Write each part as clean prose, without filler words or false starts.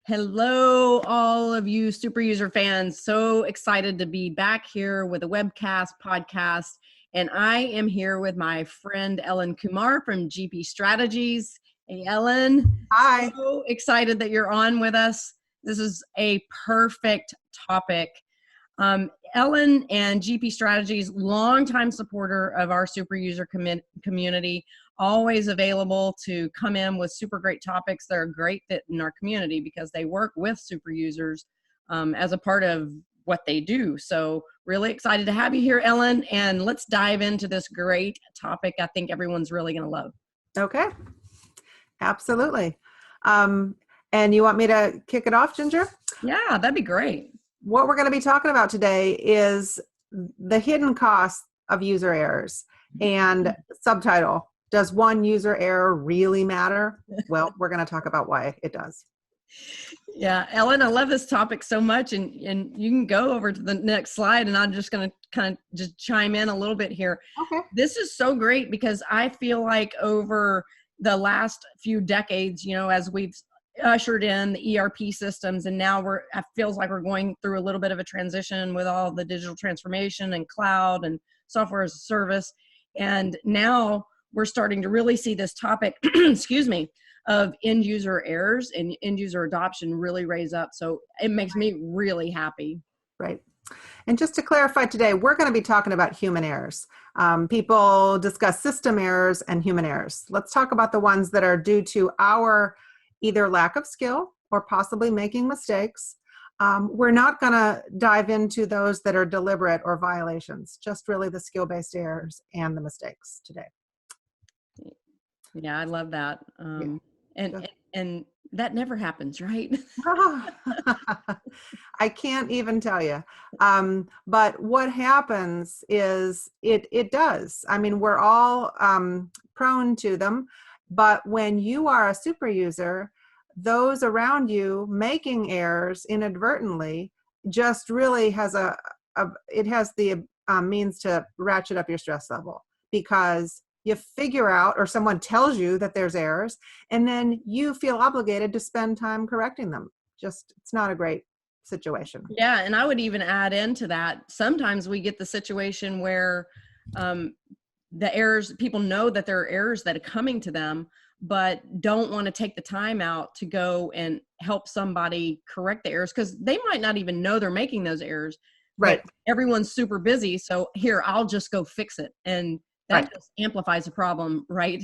Hello, all of you super user fans. So excited to be back here with a webcast podcast. And I am here with my friend Ellen Kumar from GP Strategies. Hey, Ellen. Hi. So excited that you're on with us. This is a perfect topic. Ellen and GP Strategies, longtime supporter of our super user community, always available to come in with super great topics that are a great fit in our community because they work with super users as a part of what they do. So really excited to have you here, Ellen, and let's dive into this great topic I think everyone's really going to love. Okay. Absolutely. And you want me to kick it off, Ginger? Yeah, that'd be great. What we're going to be talking about today is the hidden costs of user errors. And subtitle, does one user error really matter? Well, we're going to talk about why it does. Yeah, Ellen, I love this topic so much, and you can go over to the next slide, and I'm just going to kind of just chime in a little bit here. Okay. This is so great because I feel like over the last few decades, as we've ushered in the ERP systems, and now it feels like we're going through a little bit of a transition with all the digital transformation and cloud and software as a service. And now we're starting to really see this topic, excuse me, of end user errors and end user adoption really raise up. So it makes me really happy. Right. And just to clarify today, we're going to be talking about human errors. People discuss system errors and human errors. Let's talk about the ones that are due to our either lack of skill or possibly making mistakes. We're not going to dive into those that are deliberate or violations, just really the skill-based errors and the mistakes today. Yeah, I love that. And that never happens, right? I can't even tell you. But what happens is it does. I mean, we're all prone to them. But when you are a super user, those around you making errors inadvertently just really has it has the means to ratchet up your stress level, because you figure out, or someone tells you that there's errors, and then you feel obligated to spend time correcting them. Just, it's not a great situation. Yeah, and I would even add into that, sometimes we get the situation where the errors, people know that there are errors that are coming to them, but don't want to take the time out to go and help somebody correct the errors because they might not even know they're making those errors. Right. But everyone's super busy. So here, I'll just go fix it. And that just amplifies the problem, right?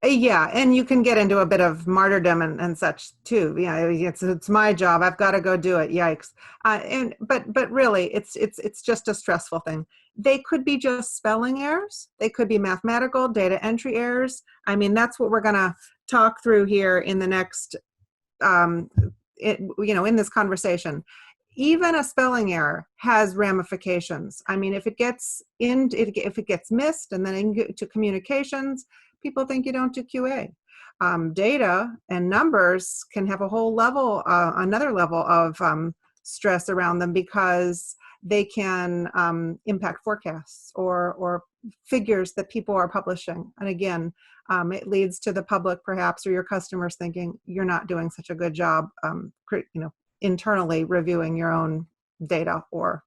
Yeah, and you can get into a bit of martyrdom and such too. Yeah, it's my job. I've got to go do it. Yikes! But really, it's just a stressful thing. They could be just spelling errors. They could be mathematical data entry errors. I mean, that's what we're going to talk through here in the next, in this conversation. Even a spelling error has ramifications. I mean, if it gets missed and then into communications, people think you don't do QA. Data and numbers can have a whole level, another level of stress around them because they can impact forecasts or figures that people are publishing. And again, it leads to the public perhaps, or your customers thinking you're not doing such a good job, internally reviewing your own data or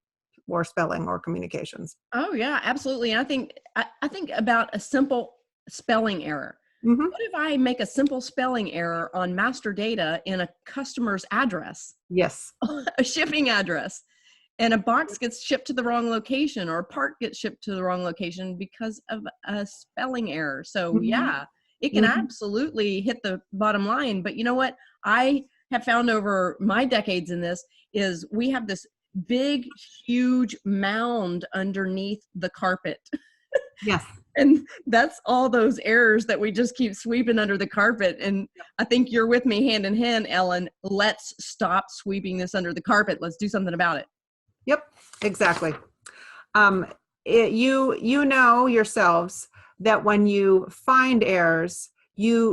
spelling or communications. Oh yeah, absolutely. And I think about a simple spelling error. Mm-hmm. What if I make a simple spelling error on master data in a customer's address? Yes. A shipping address, and a box gets shipped to the wrong location, or a part gets shipped to the wrong location because of a spelling error. So yeah, it can absolutely hit the bottom line. But you know what I have found over my decades in this is we have this big, huge mound underneath the carpet. Yes. And that's all those errors that we just keep sweeping under the carpet. And I think you're with me hand in hand, Ellen. Let's stop sweeping this under the carpet. Let's do something about it. Yep, exactly. You know yourselves that when you find errors,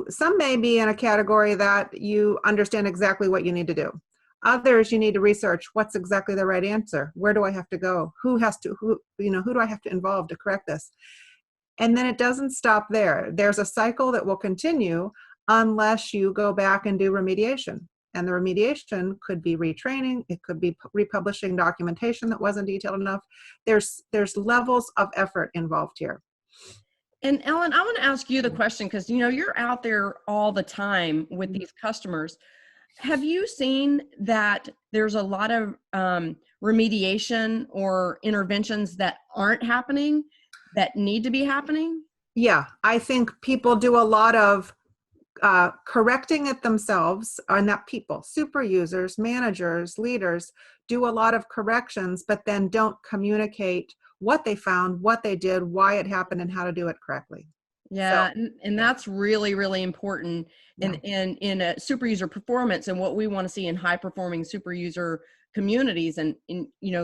some may be in a category that you understand exactly what you need to do. Others, you need to research what's exactly the right answer. Where do I have to go? Who do I have to involve to correct this? And then it doesn't stop there. There's a cycle that will continue unless you go back and do remediation. And the remediation could be retraining. It could be republishing documentation that wasn't detailed enough. There's levels of effort involved here. And Ellen, I want to ask you the question, because you're out there all the time with these customers. Have you seen that there's a lot of remediation or interventions that aren't happening that need to be happening? Yeah, I think people do a lot of correcting it themselves, or not people, super users, managers, leaders do a lot of corrections, but then don't communicate what they found, what they did, why it happened, and how to do it correctly. Yeah, So, and that's really, really important yeah. in a super user performance and what we want to see in high performing super user communities. And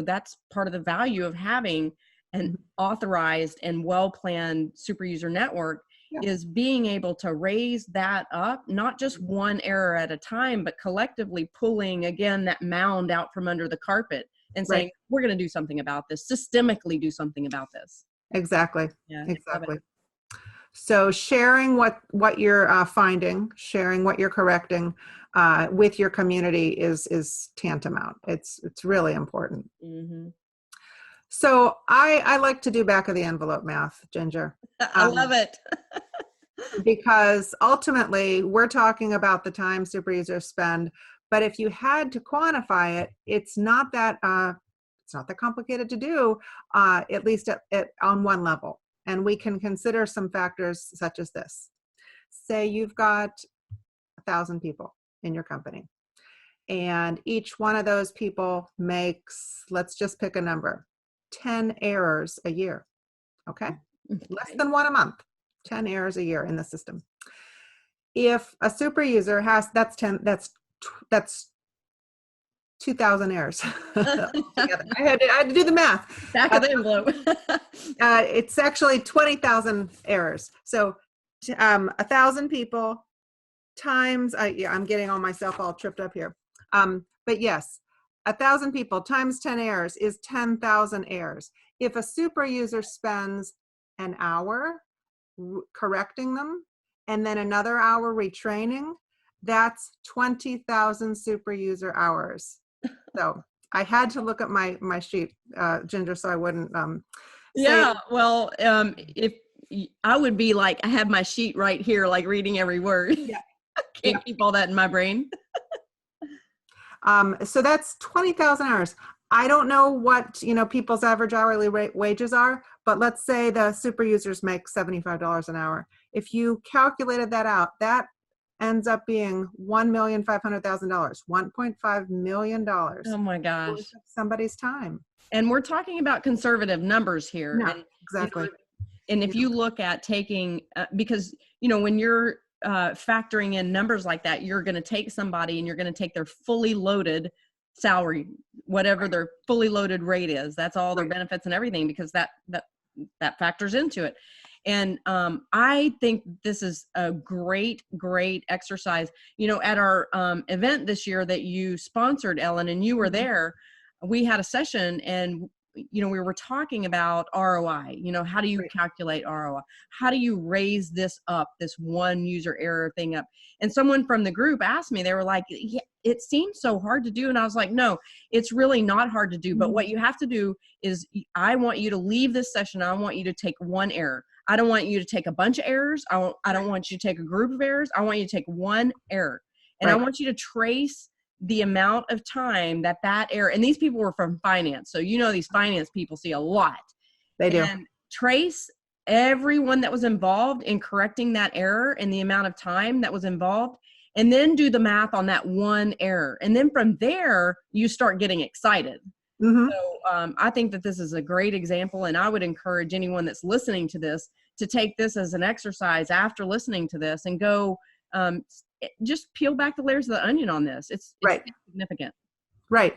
that's part of the value of having an authorized and well-planned super user network, is being able to raise that up, not just one error at a time, but collectively pulling again that mound out from under the carpet and saying, we're going to do something about this, systemically do something about this. Exactly. Yeah, Exactly. So sharing what you're finding, sharing what you're correcting with your community is tantamount. It's really important. Mm-hmm. So I like to do back of the envelope math, Ginger. I love it. Because ultimately we're talking about the time super users spend, but if you had to quantify it, it's not that complicated to do, at least on one level. And we can consider some factors such as this. Say you've got 1,000 people in your company, and each one of those people makes, let's just pick a number, 10 errors a year. Okay? Less than one a month. 10 errors a year in the system. If a super user has, that's 2,000 errors. I had to do the math. Back of the envelope. It's actually 20,000 errors. So 1,000 people times, I'm getting all myself all tripped up here. But yes, 1,000 people times 10 errors is 10,000 errors. If a super user spends an hour correcting them and then another hour retraining, that's 20,000 super user hours. So I had to look at my sheet, Ginger, so I wouldn't yeah, well, if I would be like, I have my sheet right here, like reading every word. Yeah. I can't keep all that in my brain. So that's 20,000 hours. I don't know what people's average hourly wages are, but let's say the super users make $75 an hour. If you calculated that out, that ends up being $1,500,000, $1.5 million. Oh my gosh! Somebody's time. And we're talking about conservative numbers here. Yeah, and, exactly. And if you look at taking, because when you're factoring in numbers like that, you're going to take somebody and you're going to take their fully loaded salary, whatever their fully loaded rate is. That's all their benefits and everything, because that factors into it. And I think this is a great exercise. At our event this year that you sponsored, Ellen, and you were there, we had a session, and we were talking about ROI. How do you calculate ROI? How do you raise this up, this one user error thing up? And someone from the group asked me, they were like, yeah, it seems so hard to do. And I was like, no, it's really not hard to do. But what you have to do is, I want you to leave this session. I want you to take one error. I don't want you to take a bunch of errors. I don't want you to take a group of errors. I want you to take one error. And I want you to trace the amount of time that error, and these people were from finance. So, these finance people see a lot. They do. And trace everyone that was involved in correcting that error and the amount of time that was involved, and then do the math on that one error. And then from there, you start getting excited. Mm-hmm. So I think that this is a great example, and I would encourage anyone that's listening to this to take this as an exercise after listening to this and go just peel back the layers of the onion on this. It's significant. Right.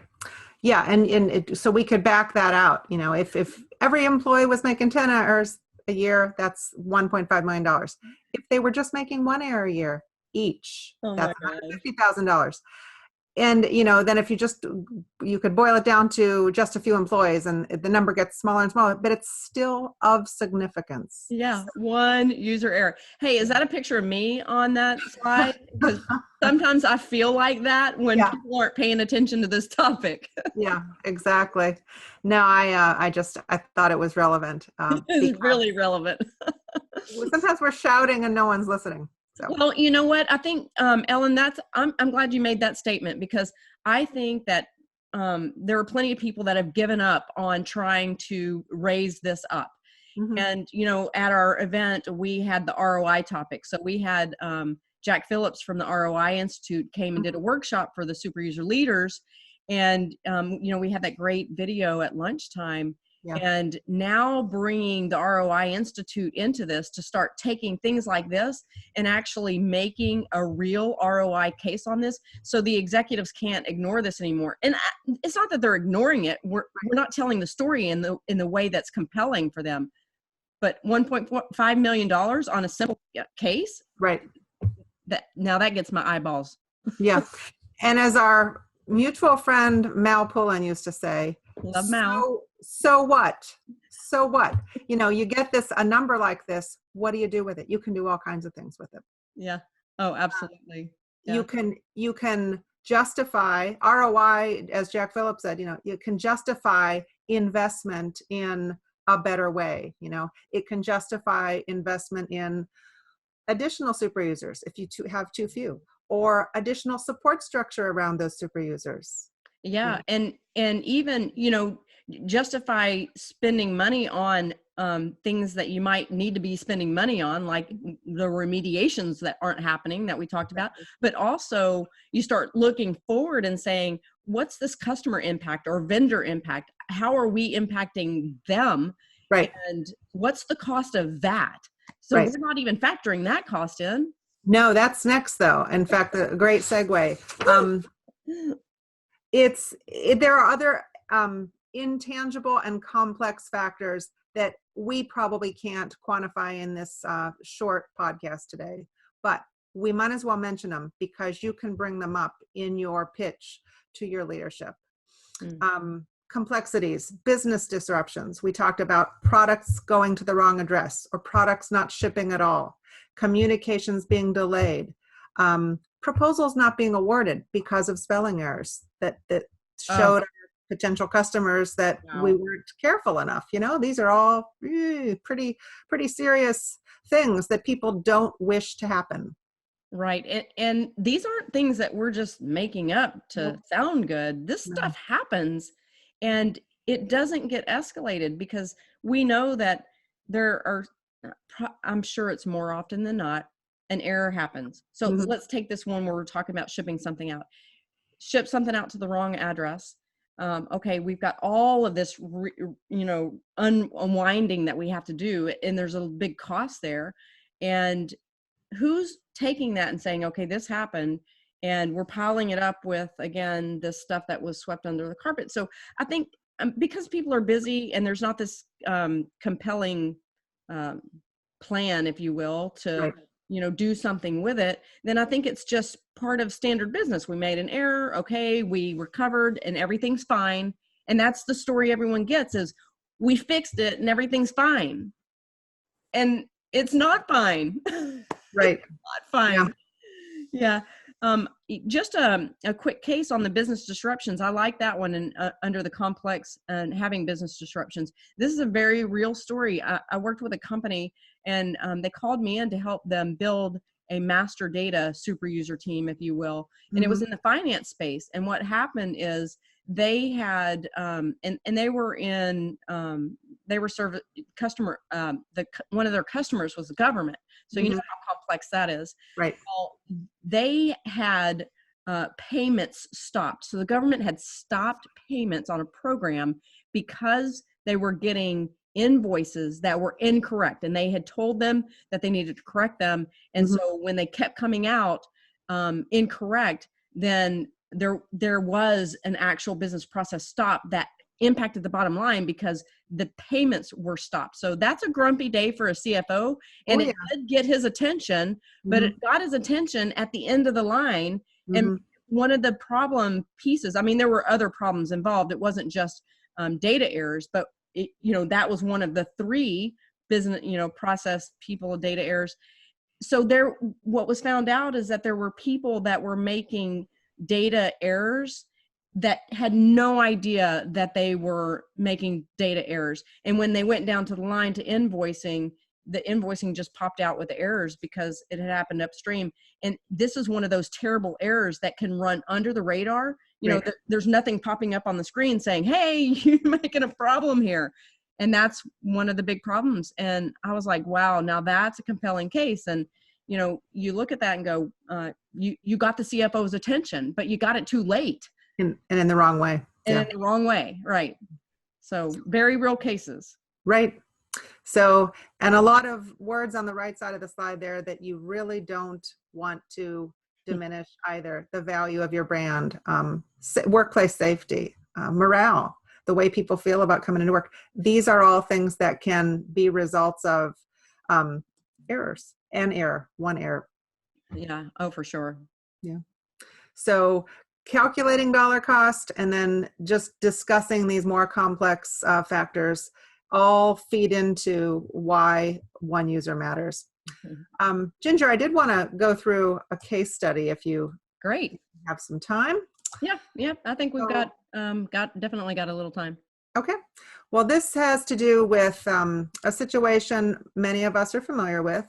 Yeah. And so we could back that out. If every employee was making 10 errors a year, that's $1.5 million. If they were just making one error a year each, that's $150,000. And, then if you could boil it down to just a few employees and the number gets smaller and smaller, but it's still of significance. Yeah, one user error. Hey, is that a picture of me on that slide? Because sometimes I feel like that when Yeah. people aren't paying attention to this topic. Yeah, exactly. No, I thought it was relevant. It's really relevant. Sometimes we're shouting and no one's listening. So. Well, you know what? I think, Ellen, I'm glad you made that statement, because I think that there are plenty of people that have given up on trying to raise this up. Mm-hmm. And, at our event, we had the ROI topic. So we had Jack Phillips from the ROI Institute came and did a workshop for the super user leaders. And, we had that great video at lunchtime. Yeah. And now bringing the ROI Institute into this to start taking things like this and actually making a real ROI case on this, so the executives can't ignore this anymore. And it's not that they're ignoring it. We're not telling the story in the way that's compelling for them. But $1.5 million on a simple case, right? That gets my eyeballs. Yeah, and as our mutual friend Mal Pullen used to say, love Mal. So what? So what? You get a number like this. What do you do with it? You can do all kinds of things with it. Yeah. Oh, absolutely. Yeah. You can justify ROI, as Jack Phillips said. You can justify investment in a better way. It can justify investment in additional super users if you have too few, or additional support structure around those super users. Yeah. And even, justify spending money on things that you might need to be spending money on, like the remediations that aren't happening that we talked about. But also you start looking forward and saying, what's this customer impact or vendor impact? How are we impacting them? Right. And what's the cost of that? So we're not even factoring that cost in. No, that's next though. In fact, a great segue. There are other intangible and complex factors that we probably can't quantify in this short podcast today, but we might as well mention them because you can bring them up in your pitch to your leadership. Complexities, business disruptions. We talked about products going to the wrong address or products not shipping at all, communications being delayed, proposals not being awarded because of spelling errors that showed our potential customers that we weren't careful enough. These are all pretty serious things that people don't wish to happen. Right. And these aren't things that we're just making up to sound good. This stuff happens, and it doesn't get escalated because we know that there are, I'm sure it's more often than not, an error happens. So let's take this one where we're talking about shipping something out. Ship something out to the wrong address. Okay, we've got all of this, unwinding that we have to do, and there's a big cost there. And who's taking that and saying, okay, this happened, and we're piling it up with, again, this stuff that was swept under the carpet. So I think because people are busy and there's not this compelling plan, if you will, to do something with it, then I think it's just part of standard business. We made an error. Okay, we recovered and everything's fine. And that's the story everyone gets, is we fixed it and everything's fine. And it's not fine. Right. Not fine. Yeah. Just a quick case on the business disruptions. I like that one. And under the complex and having business disruptions, this is a very real story. I worked with a company, and they called me in to help them build a master data super user team, if you will. And it was in the finance space. And what happened is they had, and they were in, they were serving customer, one of their customers was the government. So you know how complex that is. Right. Well, they had payments stopped. So the government had stopped payments on a program because they were getting invoices that were incorrect, and they had told them that they needed to correct them. And so when they kept coming out incorrect, then there was an actual business process stop that impacted the bottom line because the payments were stopped. So that's a grumpy day for a CFO, and it did get his attention, but it got his attention at the end of the line. And one of the problem pieces, I mean, there were other problems involved. It wasn't just data errors, but that was one of the three business, process people data errors. So what was found out is that there were people that were making data errors that had no idea that they were making data errors. And when they went down to the line to invoicing, the invoicing just popped out with the errors because it had happened upstream. And this is one of those terrible errors that can run under the radar. There's nothing popping up on the screen saying, hey, you're making a problem here. And that's one of the big problems. And I was like, wow, now that's a compelling case. And, you look at that and go, you got the CFO's attention, but you got it too late. And in the wrong way. And in the wrong way, right. So very real cases. Right. So, and a lot of words on the right side of the slide there that you really don't want to diminish either. The value of your brand, workplace safety, morale, the way people feel about coming into work. These are all things that can be results of errors. One error. Yeah. Oh, for sure. Yeah. So calculating dollar cost and then just discussing these more complex factors all feed into why one user matters. Mm-hmm. Ginger, I did want to go through a case study if you Great. have some time. Yeah. I think we've definitely got a little time. Okay. Well, this has to do with a situation many of us are familiar with.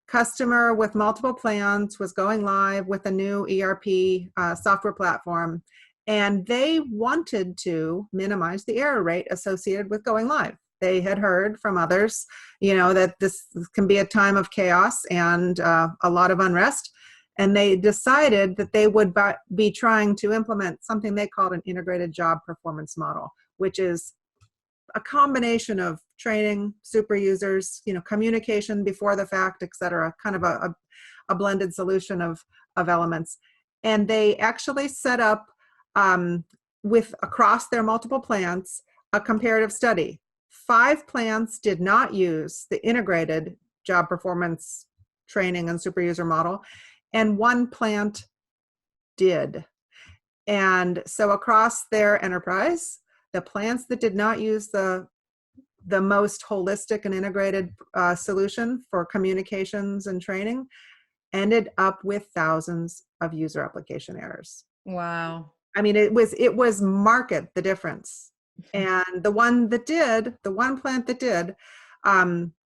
Customer with multiple plans was going live with a new ERP software platform, and they wanted to minimize the error rate associated with going live. They had heard from others, that this can be a time of chaos and a lot of unrest. And they decided that they would be trying to implement something they called an integrated job performance model, which is a combination of training, super users, communication before the fact, et cetera, kind of a blended solution of elements. And they actually set up with across their multiple plants, a comparative study. 5 plants did not use the integrated job performance training and super user model, and 1 plant did. And so across their enterprise, the plants that did not use the most holistic and integrated solution for communications and training ended up with thousands of user application errors. Wow. I mean, it was market the difference. And the one plant that did,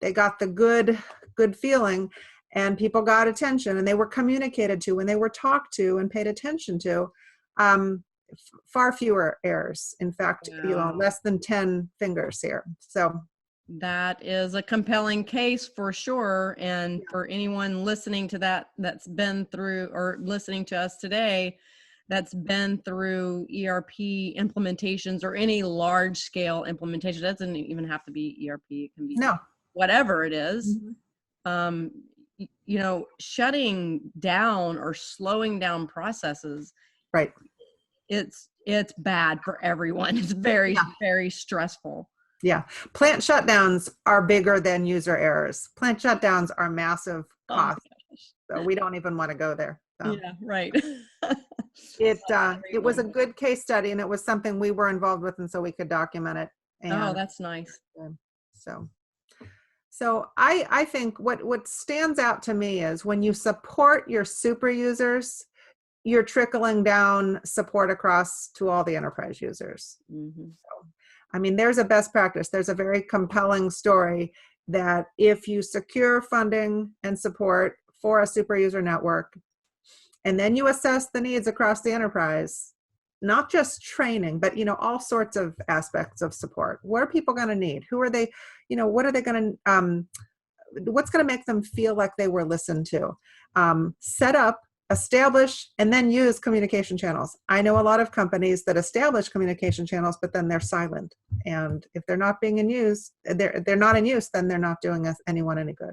they got the good feeling, and people got attention, and they were communicated to, and they were talked to and paid attention to. Far fewer errors. In fact, wow. Less than 10 fingers here. So that is a compelling case for sure. And for anyone listening to that's been through, or listening to us today, that's been through ERP implementations or any large scale implementation. It doesn't even have to be ERP. It can be whatever it is. Mm-hmm. Shutting down or slowing down processes. Right. It's bad for everyone. It's very, very stressful. Yeah. Plant shutdowns are bigger than user errors. Plant shutdowns are massive costs. So we don't even want to go there. So. Yeah, right. It was a good case study, and it was something we were involved with, and so we could document it. And, that's nice. So I think what stands out to me is when you support your super users, you're trickling down support across to all the enterprise users. Mm-hmm. So, I mean, there's a best practice. There's a very compelling story that if you secure funding and support for a super user network, and then you assess the needs across the enterprise, not just training, but, all sorts of aspects of support. What are people going to need? Who are they, what are they going to, what's going to make them feel like they were listened to? Set up, establish, and then use communication channels. I know a lot of companies that establish communication channels, but then they're silent. And if they're not being in use, they're not in use, then they're not doing anyone any good.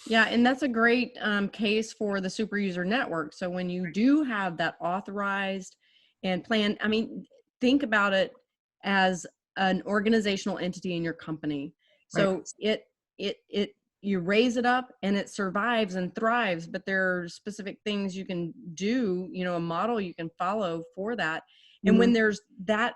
Yeah, and that's a great case for the super user network. So when you do have that authorized and planned, I mean, think about it as an organizational entity in your company. So it you raise it up and it survives and thrives, but there are specific things you can do, a model you can follow for that. And when there's that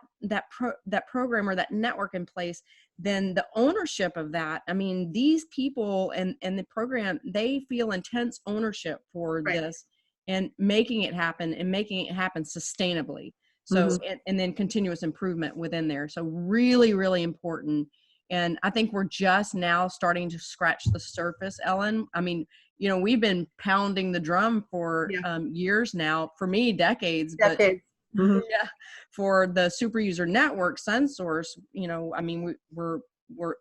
program or that network in place, then the ownership of that, I mean, these people and the program, they feel intense ownership for this and making it happen sustainably. So, and then continuous improvement within there. So really, really important. And I think we're just now starting to scratch the surface, Ellen. I mean, we've been pounding the drum for years now, for me, decades. But yeah, for the super user network, SunSource, I mean, we're we're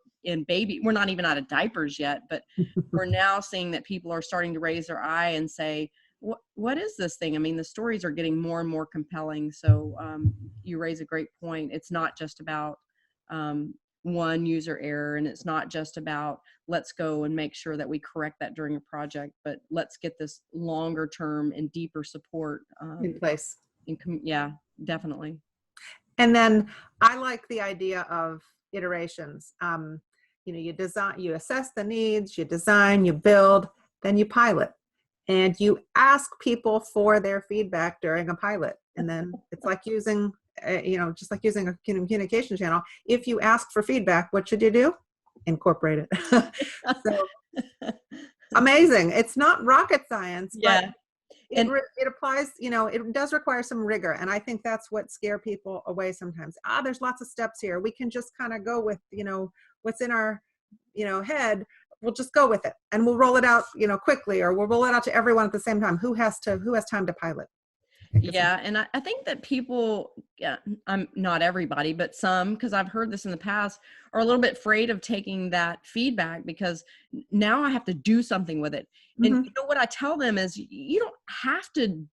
not even out of diapers yet, but we're now seeing that people are starting to raise their eye and say, what is this thing? I mean, the stories are getting more and more compelling. So you raise a great point. It's not just about one user error, and it's not just about let's go and make sure that we correct that during a project, but let's get this longer term and deeper support in place. Yeah, definitely. And then I like the idea of iterations. You design, you assess the needs, you design, you build, then you pilot. And you ask people for their feedback during a pilot. And then it's like using, just like using a communication channel. If you ask for feedback, what should you do? Incorporate it. So amazing. It's not rocket science, but it applies, it does require some rigor. And I think that's what scare people away sometimes. There's lots of steps here. We can just kind of go with, what's in our, head. We'll just go with it and we'll roll it out, quickly, or we'll roll it out to everyone at the same time. Who has time to pilot? Yeah. And I think that people, I'm not everybody, but some, because I've heard this in the past, are a little bit afraid of taking that feedback because now I have to do something with it. And what I tell them is you don't have to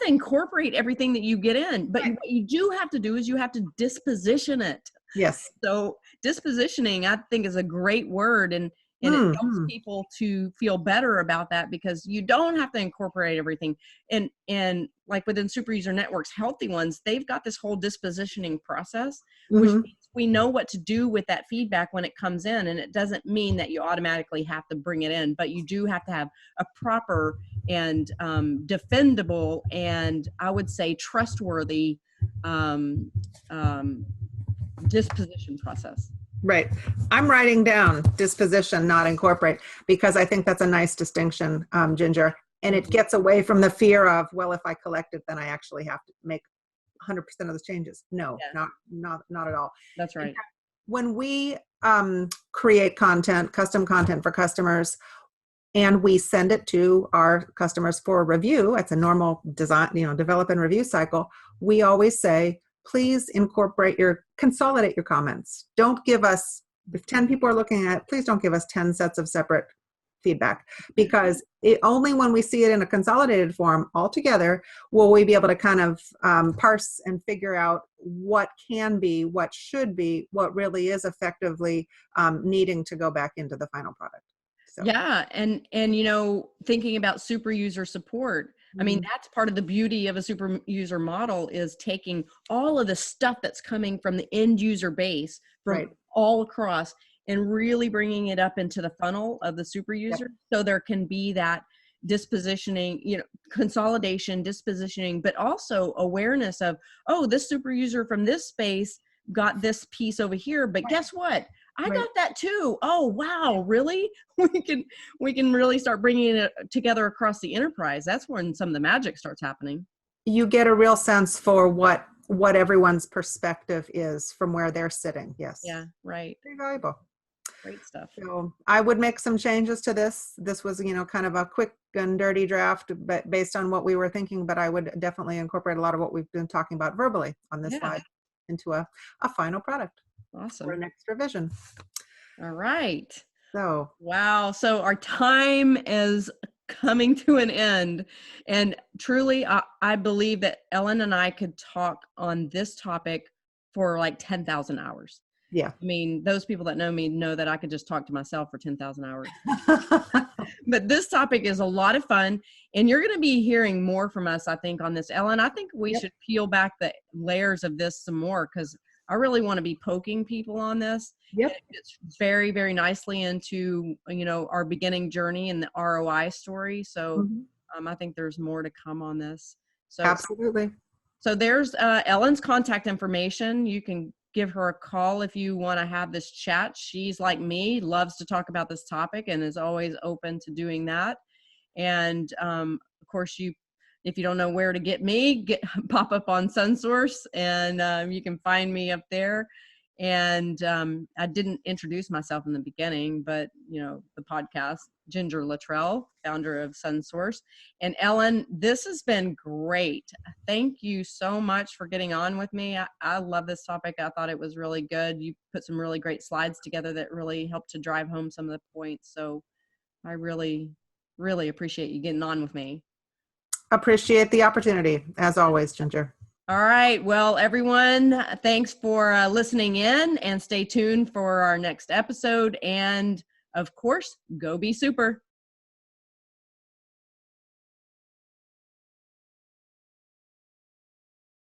incorporate everything that you get in, but what you do have to do is you have to disposition it. Yes. So dispositioning, I think, is a great word. And it helps people to feel better about that because you don't have to incorporate everything. And like within super user networks, healthy ones, they've got this whole dispositioning process, which means we know what to do with that feedback when it comes in. And it doesn't mean that you automatically have to bring it in, but you do have to have a proper and defendable and I would say trustworthy disposition process. Right. I'm writing down disposition, not incorporate, because I think that's a nice distinction, Ginger. And it gets away from the fear of, well, if I collect it, then I actually have to make 100% of the changes. No, not at all. That's right. In fact, when we create content, custom content for customers, and we send it to our customers for review, it's a normal design, develop and review cycle. We always say, please consolidate your comments. Don't give us, if 10 people are looking at it, please don't give us 10 sets of separate feedback, because only when we see it in a consolidated form all together will we be able to kind of parse and figure out what can be, what should be, what really is effectively needing to go back into the final product. So. Yeah. And, thinking about super user support, I mean, that's part of the beauty of a super user model is taking all of the stuff that's coming from the end user base from all across and really bringing it up into the funnel of the super user. So there can be that dispositioning, consolidation, dispositioning, but also awareness of, oh, this super user from this space got this piece over here, but guess what? I got that too. Oh, wow. Really? We can really start bringing it together across the enterprise. That's when some of the magic starts happening. You get a real sense for what everyone's perspective is from where they're sitting. Yes. Yeah. Right. Very valuable. Great stuff. So I would make some changes to this. This was, kind of a quick and dirty draft, but based on what we were thinking, but I would definitely incorporate a lot of what we've been talking about verbally on this slide into a final product. Awesome. For next revision. All right. So. Wow. So our time is coming to an end. And truly, I believe that Ellen and I could talk on this topic for like 10,000 hours. Yeah. I mean, those people that know me know that I could just talk to myself for 10,000 hours. But this topic is a lot of fun. And you're going to be hearing more from us, I think, on this. Ellen, I think we should peel back the layers of this some more because I really want to be poking people on this. Yep. It's very, very nicely into, our beginning journey and the ROI story. So Mhm. I think there's more to come on this. Absolutely. So there's Ellen's contact information. You can give her a call if you want to have this chat. She's like me, loves to talk about this topic and is always open to doing that. And of course, if you don't know where to get me, pop up on SunSource, and you can find me up there. And I didn't introduce myself in the beginning, but the podcast, Ginger Luttrell, founder of SunSource. And Ellen, this has been great. Thank you so much for getting on with me. I love this topic. I thought it was really good. You put some really great slides together that really helped to drive home some of the points. So I really, really appreciate you getting on with me. Appreciate the opportunity, as always, Ginger. All right. Well, everyone, thanks for listening in, and stay tuned for our next episode. And of course, go be super.